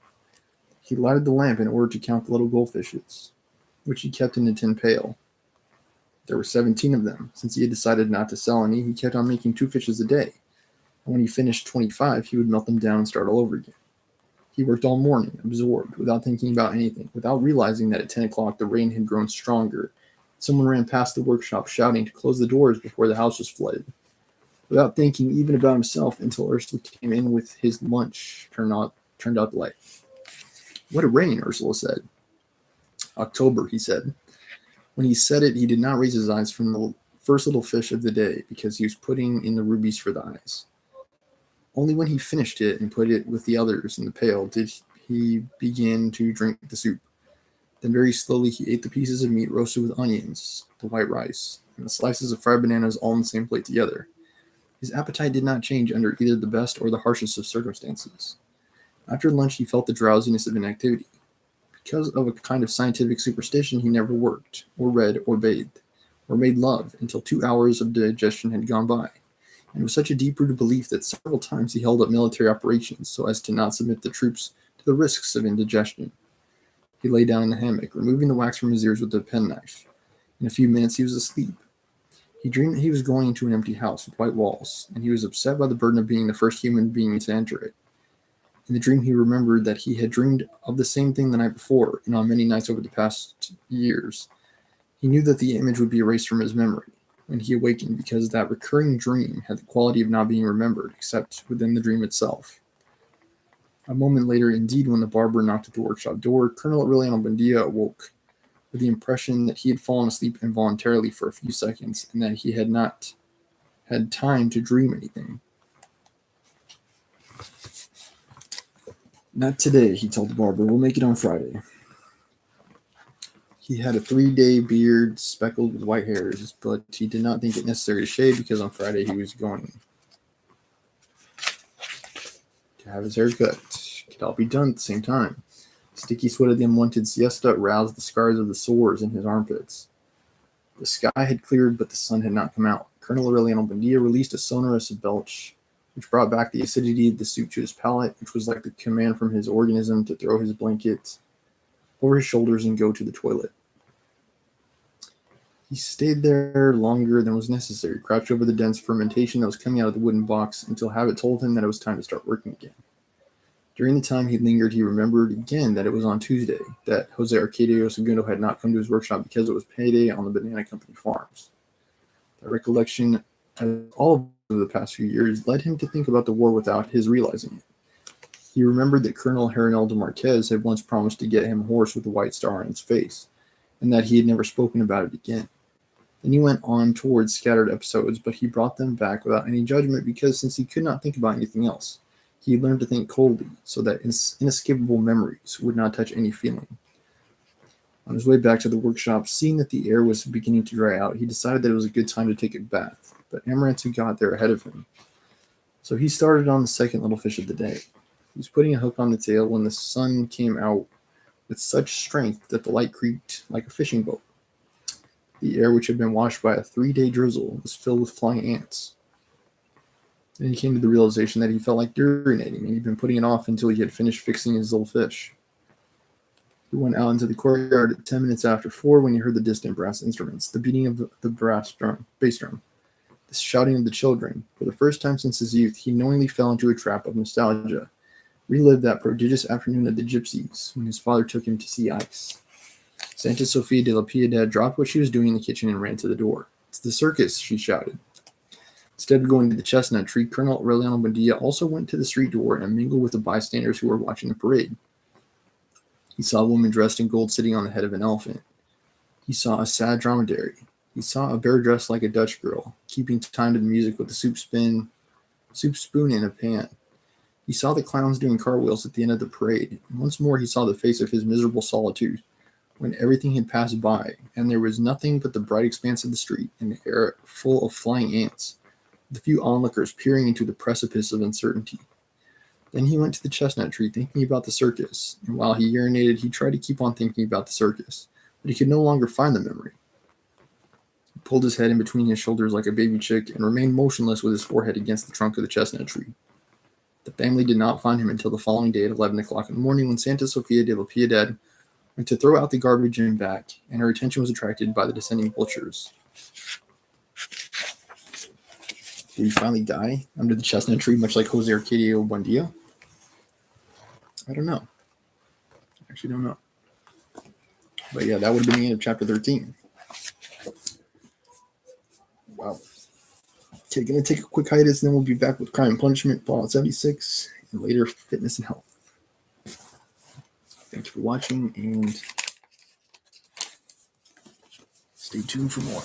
He lighted the lamp in order to count the little goldfishes, which he kept in a tin pail. There were 17 of them. Since he had decided not to sell any, he kept on making 2 fishes a day. And when he finished 25, he would melt them down and start all over again. He worked all morning, absorbed, without thinking about anything, without realizing that at 10 o'clock the rain had grown stronger. Someone ran past the workshop shouting to close the doors before the house was flooded. Without thinking even about himself until Ursula came in with his lunch, turned out the light. "What a rain," Ursula said. "October," he said. When he said it, he did not raise his eyes from the first little fish of the day because he was putting in the rubies for the eyes. Only when he finished it and put it with the others in the pail did he begin to drink the soup. Then very slowly he ate the pieces of meat roasted with onions, the white rice, and the slices of fried bananas all in the same plate together. His appetite did not change under either the best or the harshest of circumstances. After lunch he felt the drowsiness of inactivity. Because of a kind of scientific superstition, he never worked, or read, or bathed, or made love until 2 hours of digestion had gone by, and it was such a deep-rooted belief that several times he held up military operations so as to not submit the troops to the risks of indigestion. He lay down in the hammock, removing the wax from his ears with a penknife. In a few minutes he was asleep. He dreamed that he was going into an empty house with white walls, and he was upset by the burden of being the first human being to enter it. In the dream he remembered that he had dreamed of the same thing the night before, and on many nights over the past years. He knew that the image would be erased from his memory when he awakened, because that recurring dream had the quality of not being remembered except within the dream itself. A moment later, indeed, when the barber knocked at the workshop door, Colonel Aureliano Buendia awoke with the impression that he had fallen asleep involuntarily for a few seconds, and that he had not had time to dream anything. "Not today," he told the barber. "We'll make it on Friday." He had a 3-day beard speckled with white hairs, but he did not think it necessary to shave because on Friday he was going to have his hair cut. It could all be done at the same time. Sticky sweat of the unwanted siesta aroused the scars of the sores in his armpits. The sky had cleared, but the sun had not come out. Colonel Aureliano Buendia released a sonorous belch, which brought back the acidity of the soup to his palate, which was like the command from his organism to throw his blanket over his shoulders and go to the toilet. He stayed there longer than was necessary, crouched over the dense fermentation that was coming out of the wooden box until habit told him that it was time to start working again. During the time he lingered, he remembered again that it was on Tuesday, that Jose Arcadio Segundo had not come to his workshop because it was payday on the Banana Company farms. That recollection, as all of the past few years, led him to think about the war without his realizing it. He remembered that Colonel Hernando Marquez had once promised to get him a horse with a white star on its face, and that he had never spoken about it again. Then he went on towards scattered episodes, but he brought them back without any judgment because, since he could not think about anything else, he learned to think coldly so that inescapable memories would not touch any feeling. On his way back to the workshop, seeing that the air was beginning to dry out, he decided that it was a good time to take a bath, but Amarantu got there ahead of him. So he started on the second little fish of the day. He was putting a hook on the tail when the sun came out with such strength that the light creaked like a fishing boat. The air, which had been washed by a 3-day drizzle, was filled with flying ants. Then he came to the realization that he felt like urinating, and he'd been putting it off until he had finished fixing his little fish. He went out into the courtyard at 10 minutes after 4 when he heard the distant brass instruments, the beating of the bass drum, the shouting of the children. For the first time since his youth, he knowingly fell into a trap of nostalgia, relived that prodigious afternoon at the Gypsies when his father took him to see ice. Santa Sofia de la Piedad dropped what she was doing in the kitchen and ran to the door. "It's the circus," she shouted. Instead of going to the chestnut tree, Colonel Aureliano Buendia also went to the street door and mingled with the bystanders who were watching the parade. He saw a woman dressed in gold sitting on the head of an elephant. He saw a sad dromedary. He saw a bear dressed like a Dutch girl, keeping time to the music with a soup spoon in a pan. He saw the clowns doing cartwheels at the end of the parade, and once more he saw the face of his miserable solitude, when everything had passed by, and there was nothing but the bright expanse of the street, and the air full of flying ants, with a few onlookers peering into the precipice of uncertainty. Then he went to the chestnut tree, thinking about the circus, and while he urinated, he tried to keep on thinking about the circus, but he could no longer find the memory. He pulled his head in between his shoulders like a baby chick, and remained motionless with his forehead against the trunk of the chestnut tree. The family did not find him until the following day at 11 o'clock in the morning, when Santa Sofia de la Piedad went to throw out the garbage and back, and her attention was attracted by the descending vultures. Did he finally die under the chestnut tree, much like Jose Arcadio Buendia? I don't know. I actually don't know. But yeah, that would have been the end of chapter 13. Wow. Okay, gonna take a quick hiatus, and then we'll be back with Crime and Punishment, Fallout 76, and later Fitness and Health. Thanks for watching, and stay tuned for more.